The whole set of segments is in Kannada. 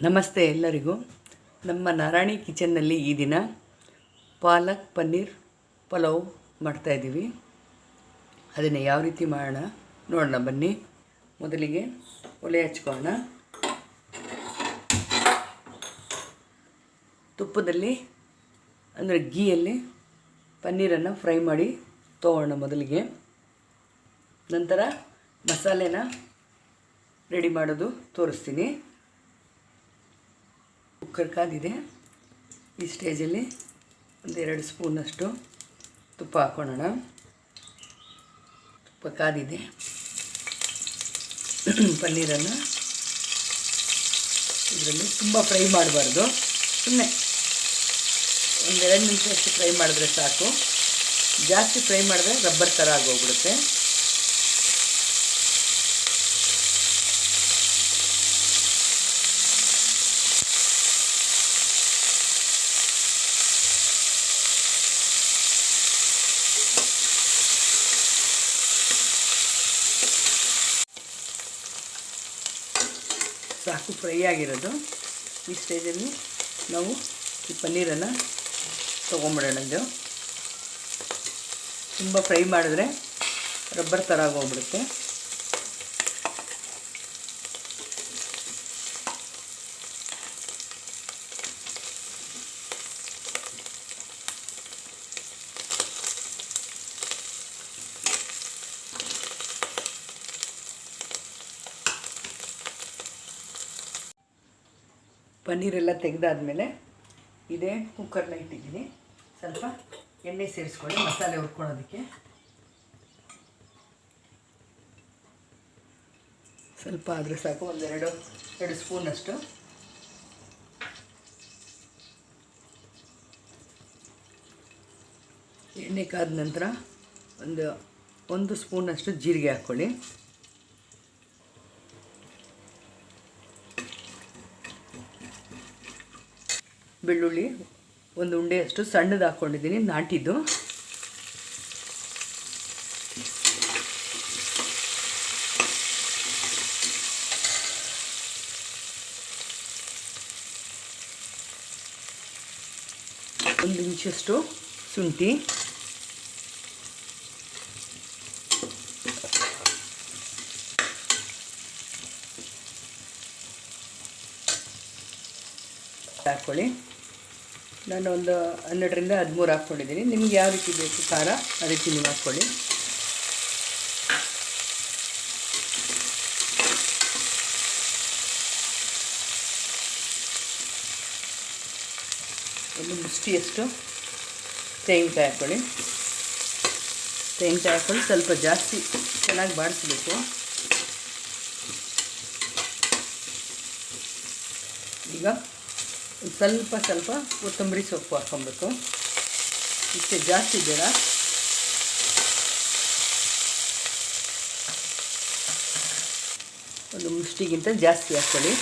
ನಮಸ್ತೆ ಎಲ್ಲರಿಗೂ. ನಮ್ಮ ನಾರಾಯಣಿ ಕಿಚನ್ನಲ್ಲಿ ಈ ದಿನ ಪಾಲಕ್ ಪನ್ನೀರ್ ಪಲಾವ್ ಮಾಡ್ತಾಯಿದ್ದೀವಿ. ಅದನ್ನು ಯಾವ ರೀತಿ ಮಾಡೋಣ ನೋಡೋಣ ಬನ್ನಿ. ಮೊದಲಿಗೆ ಒಲೆ ಹಚ್ಕೊಳ್ಳೋಣ. ತುಪ್ಪದಲ್ಲಿ ಅಂದರೆ ಗೀಯಲ್ಲಿ ಪನ್ನೀರನ್ನು ಫ್ರೈ ಮಾಡಿ ತೊಗೊಳ್ಳೋಣ ಮೊದಲಿಗೆ. ನಂತರ ಮಸಾಲೆನ ರೆಡಿ ಮಾಡೋದು ತೋರಿಸ್ತೀನಿ. ಕುಕ್ಕರ್ ಕಾದಿದೆ. ಈ ಸ್ಟೇಜಲ್ಲಿ 1-2 ಸ್ಪೂನಷ್ಟು ತುಪ್ಪ ಹಾಕ್ಕೊಳ್ಳೋಣ. ತುಪ್ಪ ಕಾದಿದೆ. ಪನ್ನೀರನ್ನು ಇದರಲ್ಲಿ ತುಂಬ ಫ್ರೈ ಮಾಡಬಾರ್ದು, ಸುಮ್ಮನೆ 1-2 ನಿಮಿಷಷ್ಟು ಫ್ರೈ ಮಾಡಿದ್ರೆ ಸಾಕು. ಜಾಸ್ತಿ ಫ್ರೈ ಮಾಡಿದ್ರೆ ರಬ್ಬರ್ ಥರ ಆಗೋಗ್ಬಿಡುತ್ತೆ. ಸಾಕು ಫ್ರೈ ಆಗಿರೋದು. ಈ ಸ್ಟೇಜಲ್ಲಿ ನಾವು ಈ ಪನ್ನೀರನ್ನು ತೊಗೊಂಬಿಡೋಣ. ಇದು ತುಂಬ ಫ್ರೈ ಮಾಡಿದ್ರೆ ರಬ್ಬರ್ ಥರ ಆಗೋಗ್ಬಿಡುತ್ತೆ. ಪನ್ನೀರೆಲ್ಲ ತೆಗೆದಾದ್ಮೇಲೆ ಇದೇ ಕುಕ್ಕರ್ನ ಇಟ್ಟಿದ್ದೀನಿ. ಸ್ವಲ್ಪ ಎಣ್ಣೆ ಸೇರಿಸ್ಕೊಳ್ಳಿ ಮಸಾಲೆ ಹುರ್ಕೊಳ್ಳೋದಕ್ಕೆ. ಸ್ವಲ್ಪ ಆದರೆ ಸಾಕು, 1-2 ಸ್ಪೂನಷ್ಟು. ಎಣ್ಣೆ ಕಾದ ನಂತರ 1 ಸ್ಪೂನಷ್ಟು ಜೀರಿಗೆ ಹಾಕ್ಕೊಳ್ಳಿ. ಬೆಳ್ಳುಳ್ಳಿ 1 ಉಂಡೆಯಷ್ಟು ಸಣ್ಣದು ಹಾಕ್ಕೊಂಡಿದ್ದೀನಿ, ನಾಟಿದ್ದು. ಒಂದು ಇಂಚಷ್ಟು ಶುಂಠಿ, ಹಾಕ್ಕೊಳ್ಳಿ. ನಾನು 12-13 ಹಾಕ್ಕೊಂಡಿದ್ದೀನಿ. ನಿಮ್ಗೆ ಯಾವ ರೀತಿ ಬೇಕು ಖಾರ ಆ ರೀತಿ ನೀವು ಹಾಕ್ಕೊಳ್ಳಿ. ಒಂದು ಮುಷ್ಟಿಯಷ್ಟು ತೆಂಗಿನಕಾಯಿ ಹಾಕ್ಕೊಳ್ಳಿ. ತೆಂಗಿನಕಾಯಿ ಹಾಕ್ಕೊಂಡು ಸ್ವಲ್ಪ ಜಾಸ್ತಿ ಚೆನ್ನಾಗಿ ಬಾಡಿಸ್ಬೇಕು. ಈಗ ಸ್ವಲ್ಪ ಕೊತ್ತಂಬರಿ ಸೊಪ್ಪು ಹಾಕ್ಕೊಬೇಕು. ಇಷ್ಟೇ, ಜಾಸ್ತಿ ಬೇಡ. ಒಂದು ಮುಷ್ಟಿಗಿಂತ ಜಾಸ್ತಿ ಹಾಕ್ಕೊಳ್ಳಿ.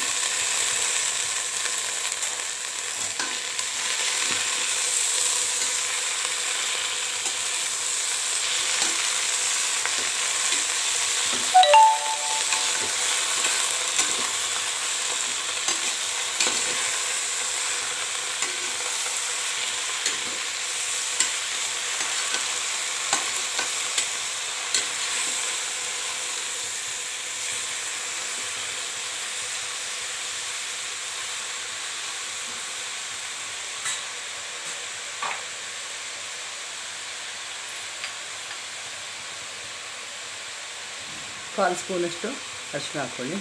ಕಾಲು ಸ್ಪೂನಷ್ಟು ಅರಿಶಿನ ಹಾಕ್ಕೊಳ್ಳಿ.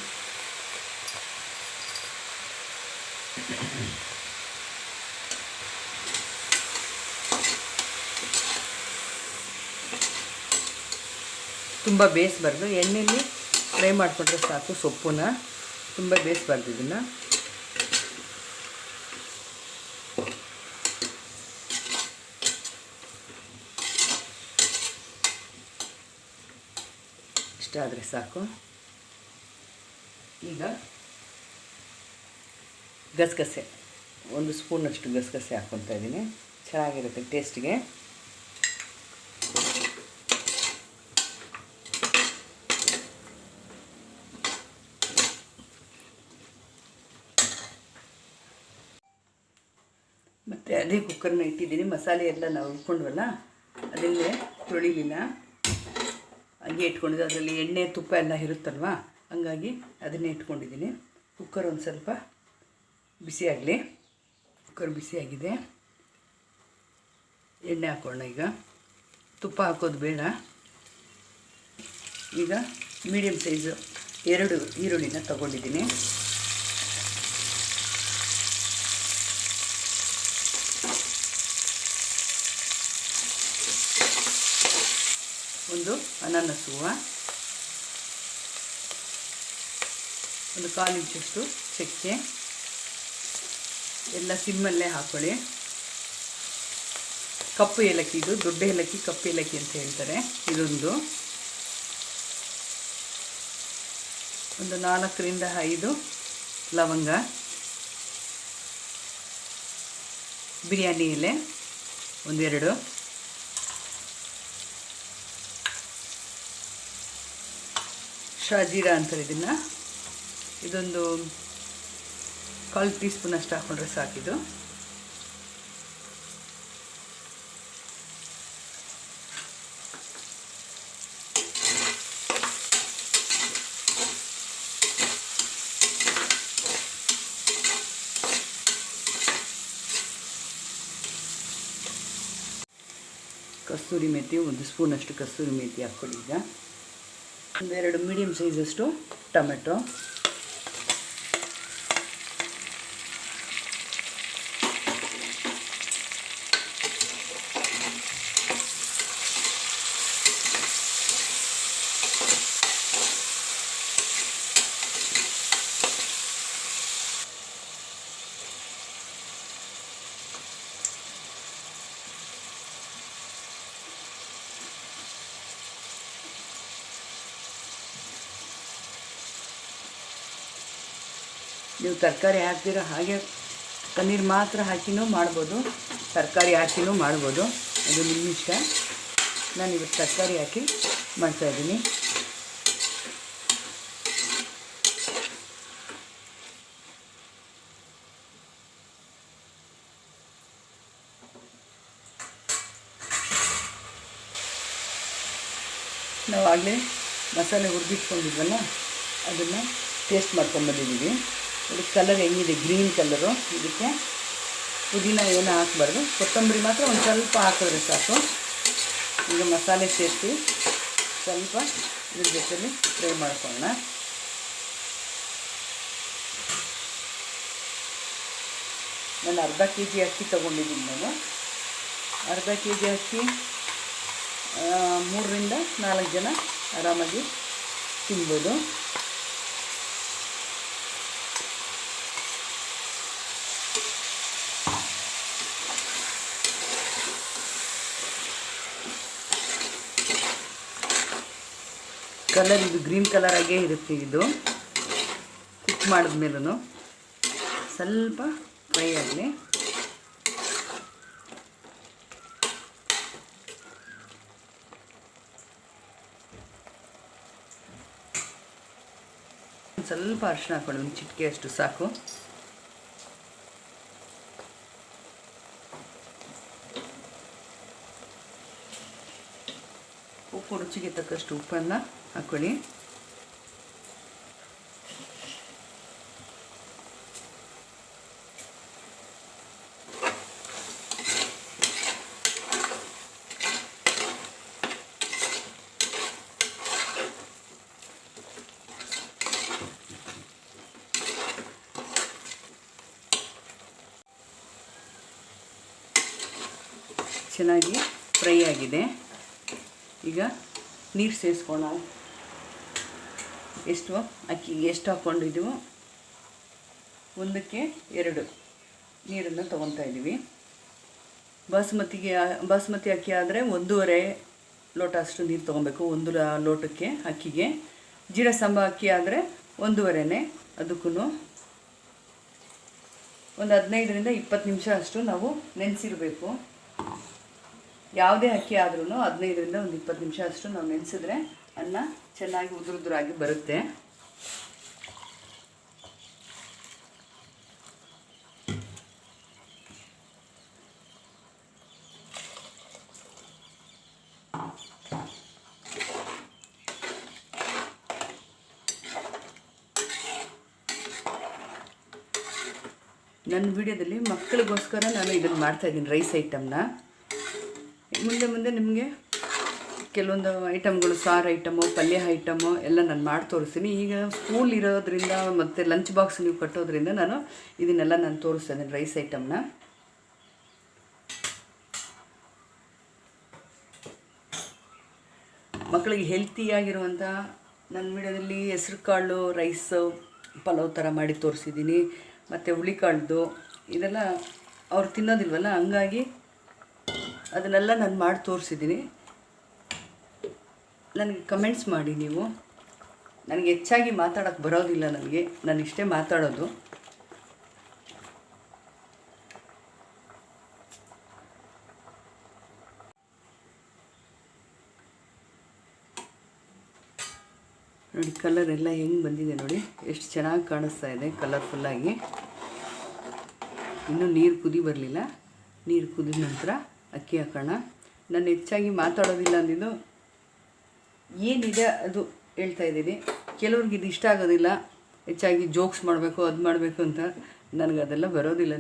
ತುಂಬ ಬೇಯಿಸಬಾರ್ದು, ಎಣ್ಣೆಯಲ್ಲಿ ಫ್ರೈ ಮಾಡಿಕೊಂಡ್ರೆ ಸಾಕು. ಸೊಪ್ಪನ್ನ ತುಂಬ ಬೇಯಿಸಬಾರ್ದು. ಇದನ್ನು ಇಷ್ಟ ಆದರೆ ಸಾಕು. ಈಗ ಗಸಗಸೆ 1 ಸ್ಪೂನಷ್ಟು ಗಸಗಸೆ ಹಾಕ್ಕೊತಾ ಇದ್ದೀನಿ. ಚೆನ್ನಾಗಿರುತ್ತೆ ಟೇಸ್ಟಿಗೆ. ಮತ್ತು ಅದೇ ಕುಕ್ಕರ್ನ ಇಟ್ಟಿದ್ದೀನಿ. ಮಸಾಲೆ ಎಲ್ಲ ನಾವು ಇಟ್ಕೊಂಡ್ವಲ್ಲ ಅದನ್ನೇ ತೊಳಿಲಿಲ್ಲ, ಹಾಗೆ ಇಟ್ಕೊಂಡಿದ್ದು. ಅದರಲ್ಲಿ ಎಣ್ಣೆ ತುಪ್ಪ ಎಲ್ಲ ಇರುತ್ತಲ್ವ, ಹಂಗಾಗಿ ಅದನ್ನೇ ಇಟ್ಕೊಂಡಿದ್ದೀನಿ. ಕುಕ್ಕರ್ ಒಂದು ಸ್ವಲ್ಪ ಬಿಸಿಯಾಗಲಿ. ಕುಕ್ಕರ್ ಬಿಸಿಯಾಗಿದೆ, ಎಣ್ಣೆ ಹಾಕೋಣ. ಈಗ ತುಪ್ಪ ಹಾಕೋದು ಬೇಡ. ಈಗ ಮೀಡಿಯಮ್ ಸೈಜು 2 ಈರುಳ್ಳಿನ ತಗೊಂಡಿದ್ದೀನಿ. ಒಂದು ಅನಾನಸ್ ಹೂವು, ಒಂದು 1/4 ಇಂಚಷ್ಟು ಚಕ್ಕೆ, ಎಲ್ಲ ಸಿಮ್ಮಲ್ಲೇ ಹಾಕ್ಕೊಳ್ಳಿ. ಕಪ್ಪು ಏಲಕ್ಕಿ, ಇದು ದೊಡ್ಡ ಏಲಕ್ಕಿ, ಕಪ್ಪು ಏಲಕ್ಕಿ ಅಂತ ಹೇಳ್ತಾರೆ. ಇದೊಂದು 4 ರಿಂದ 5 ಲವಂಗ, ಬಿರಿಯಾನಿ ಎಲೆ 1-2, ಶಾಜೀರಾ ಅಂತಾರೆ ಇದನ್ನು. ಇದೊಂದು 1/4 ಟೀ ಸ್ಪೂನ್ ಅಷ್ಟು ಹಾಕ್ಕೊಂಡ್ರೆ ಸಾಕಿದು. ಕಸ್ತೂರಿ ಮೇಥಿ 1 ಸ್ಪೂನಷ್ಟು ಕಸ್ತೂರಿ ಮೇಥಿ ಹಾಕ್ಕೊಳ್ಳಿ. ಈಗ 1-2 ಮೀಡಿಯಮ್ ಸೈಜಷ್ಟು ಟೊಮೆಟೊ, ನೀವು ತರಕಾರಿ ಹಾಕ್ದಿರೋ ಹಾಗೆ ಪನ್ನೀರ್ ಮಾತ್ರ ಹಾಕಿನೂ ಮಾಡ್ಬೋದು, ತರಕಾರಿ ಹಾಕಿನೂ ಮಾಡ್ಬೋದು, ಅದು ನಿಮ್ಮ ಇಷ್ಟ. ನಾನು ಇವತ್ತು ತರಕಾರಿ ಹಾಕಿ ಮಾಡ್ತಾಯಿದ್ದೀನಿ. ನಾವು ಆಗಲೇ ಮಸಾಲೆ ಹುರಿದಿಟ್ಕೊಂಡಿದ್ವಲ್ಲ ಅದನ್ನು ಟೇಸ್ಟ್ ಮಾಡ್ಕೊಂಬಂದಿದ್ದೀವಿ. ಇದಕ್ಕೆ ಕಲರ್ ಹೆಂಗಿದೆ, ಗ್ರೀನ್ ಕಲರು. ಇದಕ್ಕೆ ಪುದೀನ ಏನೂ ಹಾಕಬಾರ್ದು, ಕೊತ್ತಂಬರಿ ಮಾತ್ರ ಒಂದು ಸ್ವಲ್ಪ ಹಾಕಿದ್ರೆ ಸಾಕು. ಈಗ ಮಸಾಲೆ ಸೇರಿಸಿ ಸ್ವಲ್ಪ ಇದ್ರ ಜೊತೆಲಿ ಫ್ರೈ ಮಾಡ್ಕೊಳ್ಳೋಣ. ನಾನು ಅರ್ಧ kg ಅಕ್ಕಿ ತೊಗೊಂಡಿದ್ದೀನಿ. ನಾನು ಅರ್ಧ kg ಅಕ್ಕಿ 3 ರಿಂದ 4 ಜನ ಆರಾಮಾಗಿ ತಿನ್ಬೋದು. ಕಲರ್ ಇದು ಗ್ರೀನ್ ಕಲರ್ ಆಗೇ ಇರುತ್ತೆ. ಇದು ಕುಕ್ ಮಾಡಿದ್ಮೇಲೂ ಸ್ವಲ್ಪ ಫ್ರೈ ಆಗಲಿ. ಸ್ವಲ್ಪ ಅರಿಶಿನ ಹಾಕೊಳ್ಳಿ, ಒಂದು ಚಿಟಿಕೆ ಅಷ್ಟು ಸಾಕು. ಉಪ್ಪು ರುಚಿಗೆ ತಕ್ಕಷ್ಟು ಉಪ್ಪನ್ನು ಹಾಕ್ಕೊಳ್ಳಿ. ಚೆನ್ನಾಗಿ ಫ್ರೈ ಆಗಿದೆ. ಈಗ ನೀರು ಸೇರಿಸ್ಕೋಣ. ಎಷ್ಟು ಅಕ್ಕಿಗೆ ಎಷ್ಟು ಹಾಕ್ಕೊಂಡಿದ್ದೀವೋ 1ಕ್ಕೆ 2 ನೀರನ್ನು ತೊಗೊತಾ ಇದ್ದೀವಿ. ಬಾಸುಮತಿ ಅಕ್ಕಿ ಆದರೆ 1.5 ಲೋಟ ಅಷ್ಟು ನೀರು ತೊಗೊಬೇಕು 1 ಲೋಟಕ್ಕೆ ಅಕ್ಕಿಗೆ. ಜೀರಾ ಸಾಂಬಾ ಅಕ್ಕಿ ಆದರೆ 1.5ನೇ. ಅದಕ್ಕೂ ಒಂದು 15 ರಿಂದ 20 ನಿಮಿಷ ಅಷ್ಟು ನಾವು ನೆನೆಸಿರಬೇಕು. ಯಾವುದೇ ಅಕ್ಕಿ ಆದ್ರೂ 15 ರಿಂದ ಒಂದು 20 ನಿಮಿಷ ಅಷ್ಟು ನಾವು ನೆನೆಸಿದ್ರೆ ಅನ್ನ ಚೆನ್ನಾಗಿ ಉದುರುದುರಾಗಿ ಬರುತ್ತೆ. ನನ್ನ ವಿಡಿಯೋದಲ್ಲಿ ಮಕ್ಕಳಿಗೋಸ್ಕರ ನಾನು ಇದನ್ನು ಮಾಡ್ತಾಯಿದ್ದೀನಿ, ರೈಸ್ ಐಟಮ್ನ. ಮುಂದೆ ನಿಮಗೆ ಕೆಲವೊಂದು ಐಟಮ್ಗಳು, ಸಾರು ಐಟಮು, ಪಲ್ಯ ಐಟಮು ಎಲ್ಲ ನಾನು ಮಾಡಿ ತೋರಿಸ್ತೀನಿ. ಈಗ ಸ್ಕೂಲ್ ಇರೋದ್ರಿಂದ ಮತ್ತು ಲಂಚ್ ಬಾಕ್ಸ್ ನೀವು ಕಟ್ಟೋದ್ರಿಂದ ಇದನ್ನೆಲ್ಲ ನಾನು ತೋರಿಸ್ತಾ ಇದ್ದೀನಿ, ರೈಸ್ ಐಟಮ್ನ. ಮಕ್ಕಳಿಗೆ ಹೆಲ್ತಿಯಾಗಿರುವಂಥ ನನ್ನ ವಿಡಿಯೋದಲ್ಲಿ ಹೆಸ್ರು ಕಾಳು ರೈಸು ಪಲಾವ್ ಥರ ಮಾಡಿ ತೋರಿಸಿದ್ದೀನಿ. ಮತ್ತು ಹುಳಿಕಾಳ್ದು ಇದೆಲ್ಲ ಅವ್ರು ತಿನ್ನೋದಿಲ್ವಲ್ಲ, ಹಂಗಾಗಿ ಅದನ್ನೆಲ್ಲ ನಾನು ಮಾಡಿ ತೋರಿಸಿದ್ದೀನಿ. ನನಗೆ ಕಮೆಂಟ್ಸ್ ಮಾಡಿ ನೀವು. ನನಗೆ ಹೆಚ್ಚಾಗಿ ಮಾತಾಡೋಕ್ಕೆ ಬರೋದಿಲ್ಲ, ನಾನು ಇಷ್ಟೇ ಮಾತಾಡೋದು. ನೋಡಿ ಕಲರ್ ಎಲ್ಲ ಹೆಂಗೆ ಬಂದಿದೆ ನೋಡಿ, ಎಷ್ಟು ಚೆನ್ನಾಗಿ ಕಾಣಿಸ್ತಾ ಇದೆ ಕಲರ್ಫುಲ್ಲಾಗಿ. ಇನ್ನೂ ನೀರು ಕುದಿ ಬರಲಿಲ್ಲ. ನೀರು ಕುದಿದ ನಂತರ ಅಕ್ಕಿ ಹಾಕೋಣ. ನಾನು ಹೆಚ್ಚಾಗಿ ಮಾತಾಡೋದಿಲ್ಲ ಅಂದಿದ್ದು ಏನಿದೆ ಅದು ಹೇಳ್ತಾ ಇದ್ದೀನಿ. ಕೆಲವ್ರಿಗೆ ಇದು ಇಷ್ಟ ಆಗೋದಿಲ್ಲ, ಹೆಚ್ಚಾಗಿ ಜೋಕ್ಸ್ ಮಾಡಬೇಕು ಅದು ಮಾಡಬೇಕು ಅಂತ. ನನಗೆ ಅದೆಲ್ಲ ಬರೋದಿಲ್ಲ.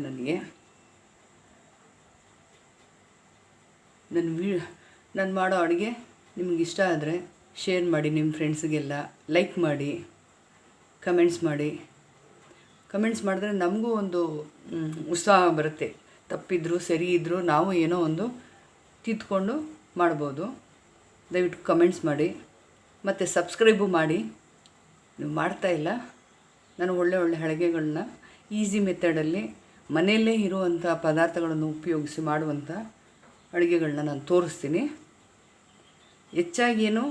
ನಾನು ಮಾಡೋ ಅಡುಗೆ ನಿಮ್ಗೆ ಇಷ್ಟ ಆದರೆ ಶೇರ್ ಮಾಡಿ, ನಿಮ್ಮ ಫ್ರೆಂಡ್ಸ್ಗೆಲ್ಲ ಲೈಕ್ ಮಾಡಿ, ಕಮೆಂಟ್ಸ್ ಮಾಡಿ. ಕಮೆಂಟ್ಸ್ ಮಾಡಿದ್ರೆ ನಮಗೂ ಒಂದು ಉತ್ಸಾಹ ಬರುತ್ತೆ. ತಪ್ಪಿದ್ರು ಸರಿ ಇದ್ದರೂ ನಾವು ಏನೋ ಒಂದು ತಿದ್ದುಕೊಂಡು ಮಾಡ್ಬೋದು. ದಯವಿಟ್ಟು ಕಮೆಂಟ್ಸ್ ಮಾಡಿ ಮತ್ತು ಸಬ್ಸ್ಕ್ರೈಬು ಮಾಡಿ. ನೀವು ಮಾಡ್ತಾಯಿಲ್ಲ. ನಾನು ಒಳ್ಳೆ ಅಡುಗೆಗಳನ್ನ ಈಸಿ ಮೆಥಡಲ್ಲಿ ಮನೆಯಲ್ಲೇ ಇರುವಂಥ ಪದಾರ್ಥಗಳನ್ನು ಉಪಯೋಗಿಸಿ ಮಾಡುವಂಥ ಅಡುಗೆಗಳನ್ನ ನಾನು ತೋರಿಸ್ತೀನಿ. ಹೆಚ್ಚಾಗಿ ಏನು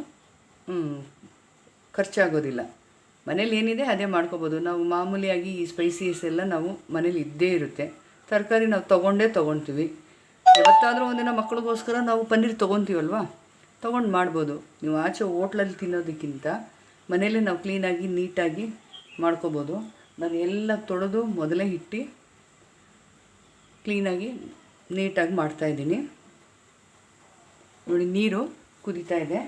ಖರ್ಚಾಗೋದಿಲ್ಲ. ಮನೇಲಿ ಏನಿದೆ ಅದೇ ಮಾಡ್ಕೋಬೋದು. ನಾವು ಮಾಮೂಲಿಯಾಗಿ ಈ ಸ್ಪೈಸೀಸ್ ಎಲ್ಲ ನಾವು ಮನೇಲಿ ಇದ್ದೇ ಇರುತ್ತೆ. ತರಕಾರಿ ನಾವು ತೊಗೊಳ್ತೀವಿ. ಯಾವತ್ತಾದರೂ ಒಂದಿನ ಮಕ್ಕಳಿಗೋಸ್ಕರ ನಾವು ಪನ್ನೀರ್ ತೊಗೊತೀವಲ್ವ, ತೊಗೊಂಡು ಮಾಡ್ಬೋದು. ನೀವು ಆಚೆ ಹೋಟ್ಲಲ್ಲಿ ತಿನ್ನೋದಕ್ಕಿಂತ ಮನೇಲಿ ನಾವು ಕ್ಲೀನಾಗಿ ನೀಟಾಗಿ ಮಾಡ್ಕೋಬೋದು. ನಾನು ಎಲ್ಲ ತೊಳೆದು ಮೊದಲೇ ಇಟ್ಟು ಕ್ಲೀನಾಗಿ ನೀಟಾಗಿ ಮಾಡ್ತಾಯಿದ್ದೀನಿ. ನೋಡಿ ನೀರು ಕುದೀತಾ ಇದೆ.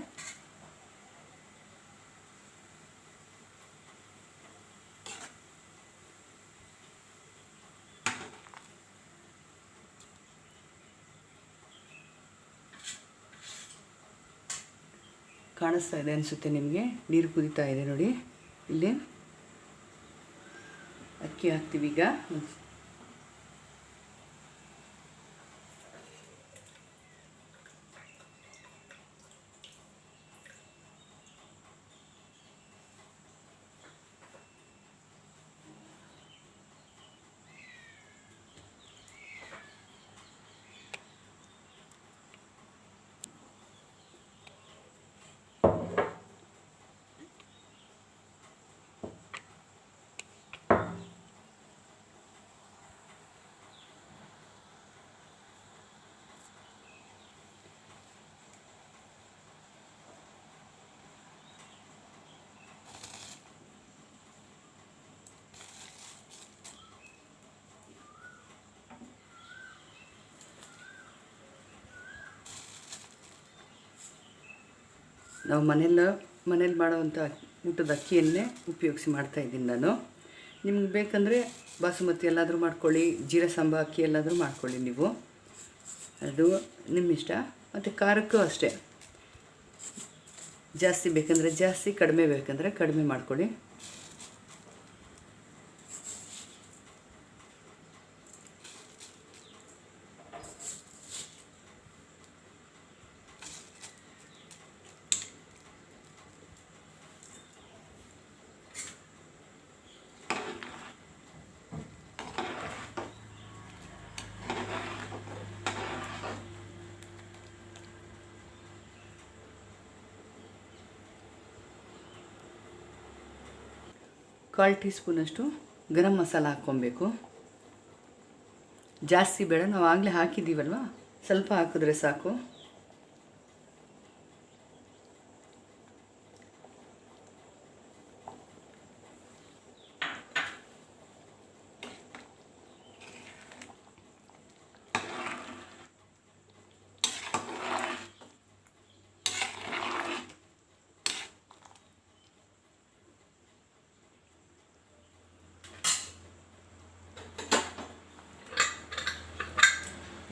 ಕಾಣಿಸ್ತಾ ಇದೆ ಅನಿಸುತ್ತೆ ನಿಮಗೆ. ನೀರು ಕುದೀತಾ ಇದೆ ನೋಡಿ. ಇಲ್ಲಿ ಅಕ್ಕಿ ಹಾಕ್ತೀವಿ ಈಗ. ನಾವು ಮನೇಲಿ ಮಾಡೋವಂಥ ಊಟದ ಅಕ್ಕಿಯನ್ನೇ ಉಪಯೋಗಿಸಿ ಮಾಡ್ತಾಯಿದ್ದೀನಿ ನಾನು. ನಿಮ್ಗೆ ಬೇಕಂದರೆ ಬಾಸುಮತಿ ಎಲ್ಲಾದರೂ ಮಾಡ್ಕೊಳ್ಳಿ, ಜೀರಾ ಸಾಂಬಾ ಅಕ್ಕಿ ಎಲ್ಲಾದರೂ ಮಾಡ್ಕೊಳ್ಳಿ ನೀವು. ಅದು ನಿಮ್ಮ ಇಷ್ಟ. ಮತ್ತು ಖಾರಕ್ಕೂ ಅಷ್ಟೇ, ಜಾಸ್ತಿ ಬೇಕಂದರೆ ಜಾಸ್ತಿ, ಕಡಿಮೆ ಬೇಕಂದರೆ ಕಡಿಮೆ ಮಾಡ್ಕೊಳ್ಳಿ. ಕಾಲು ಟೀ ಸ್ಪೂನಷ್ಟು ಗರಂ ಮಸಾಲ ಹಾಕ್ಕೊಬೇಕು. ಜಾಸ್ತಿ ಬೇಡ, ನಾವು ಆಗಲೇ ಹಾಕಿದ್ದೀವಲ್ವ, ಸ್ವಲ್ಪ ಹಾಕಿದ್ರೆ ಸಾಕು.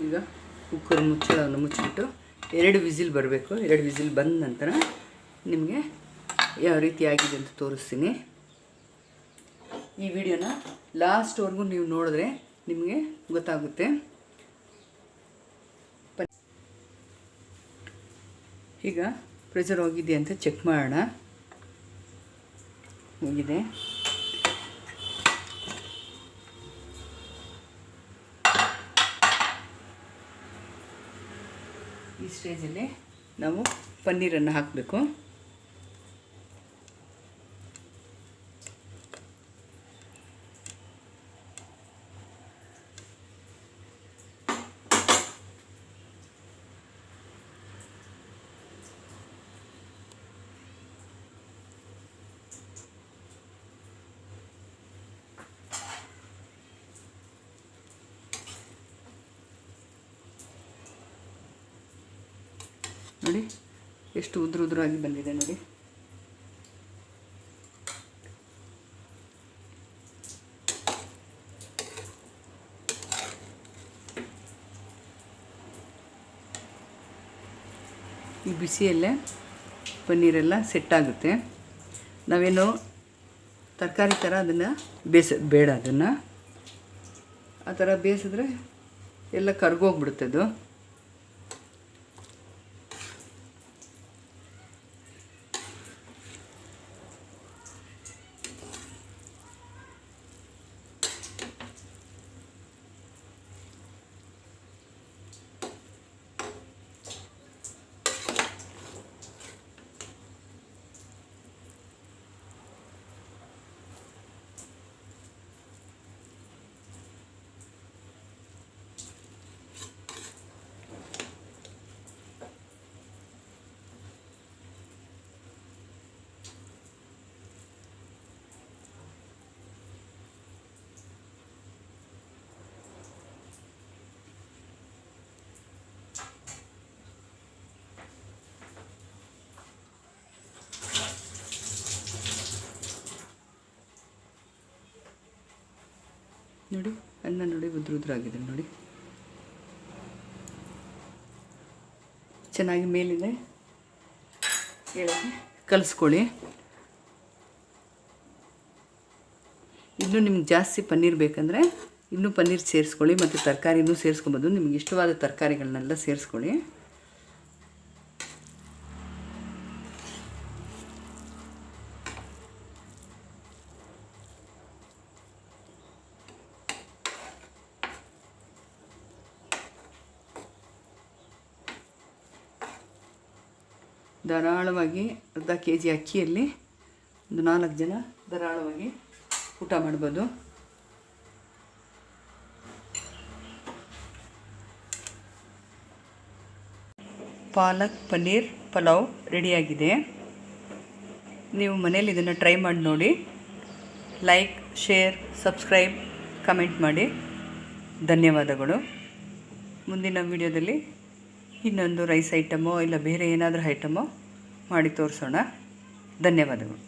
ಈಗ ಕುಕ್ಕರ್ ಮುಚ್ಚಳವನ್ನು ಮುಚ್ಚಿಬಿಟ್ಟು 2 ವಿಸಿಲ್ ಬರಬೇಕು. 2 ವಿಸಿಲ್ ಬಂದ ನಂತರ ನಿಮಗೆ ಯಾವ ರೀತಿ ಆಗಿದೆ ಅಂತ ತೋರಿಸ್ತೀನಿ. ಈ ವಿಡಿಯೋನ ಲಾಸ್ಟ್ವರೆಗೂ ನೀವು ನೋಡಿದ್ರೆ ನಿಮಗೆ ಗೊತ್ತಾಗುತ್ತೆ. ಈಗ ಪ್ರೆಷರ್ ಹೋಗಿದೆ ಅಂತ ಚೆಕ್ ಮಾಡೋಣ. ಹೋಗಿದೆ. ಈ ಸ್ಟೇಜಲ್ಲಿ ನಾವು ಪನ್ನೀರನ್ನು ಹಾಕಬೇಕು. ನೋಡಿ ಎಷ್ಟು ಉದುರಾಗಿ ಬಂದಿದೆ ನೋಡಿ. ಈ ಬಿಸಿಯಲ್ಲೇ ಪನ್ನೀರೆಲ್ಲ ಸೆಟ್ ಆಗುತ್ತೆ. ನಾವೇನು ತರಕಾರಿ ಥರ ಅದನ್ನು ಬೇಡ. ಅದನ್ನು ಆ ಥರ ಬೇಯಿಸಿದ್ರೆ ಎಲ್ಲ ಕರ್ಗೋಗ್ಬಿಡುತ್ತೆ ಅದು. ನೋಡಿ ಅನ್ನ ನೋಡಿ ಉದುರಾಗಿದೆ ನೋಡಿ. ಚೆನ್ನಾಗಿ ಮೇಲಿದೆ ಕೆಳಗೆ ಕಲಿಸ್ಕೊಳ್ಳಿ. ಇನ್ನೂ ನಿಮ್ಗೆ ಜಾಸ್ತಿ ಪನ್ನೀರ್ ಬೇಕಂದರೆ ಇನ್ನೂ ಪನ್ನೀರ್ ಸೇರಿಸ್ಕೊಳ್ಳಿ, ಮತ್ತು ತರಕಾರಿನೂ ಸೇರಿಸ್ಕೊಬೋದು. ನಿಮ್ಗೆ ಇಷ್ಟವಾದ ತರಕಾರಿಗಳನ್ನೆಲ್ಲ ಸೇರಿಸ್ಕೊಳ್ಳಿ. ಧಾರಾಳವಾಗಿ ಅರ್ಧ kg ಅಕ್ಕಿಯಲ್ಲಿ ಒಂದು 4 ಜನ ಧಾರಾಳವಾಗಿ ಊಟ ಮಾಡ್ಬೋದು. ಪಾಲಕ್ ಪನ್ನೀರ್ ಪಲಾವ್ ರೆಡಿಯಾಗಿದೆ. ನೀವು ಮನೇಲಿ ಇದನ್ನು ಟ್ರೈ ಮಾಡಿ ನೋಡಿ. ಲೈಕ್, ಶೇರ್, ಸಬ್ಸ್ಕ್ರೈಬ್, ಕಮೆಂಟ್ ಮಾಡಿ. ಧನ್ಯವಾದಗಳು. ಮುಂದಿನ ವಿಡಿಯೋದಲ್ಲಿ ಇನ್ನೊಂದು ರೈಸ್ ಐಟಮೋ ಇಲ್ಲ ಬೇರೆ ಏನಾದರೂ ಐಟಮೋ ಮಾಡಿ ತೋರಿಸೋಣ. ಧನ್ಯವಾದಗಳು.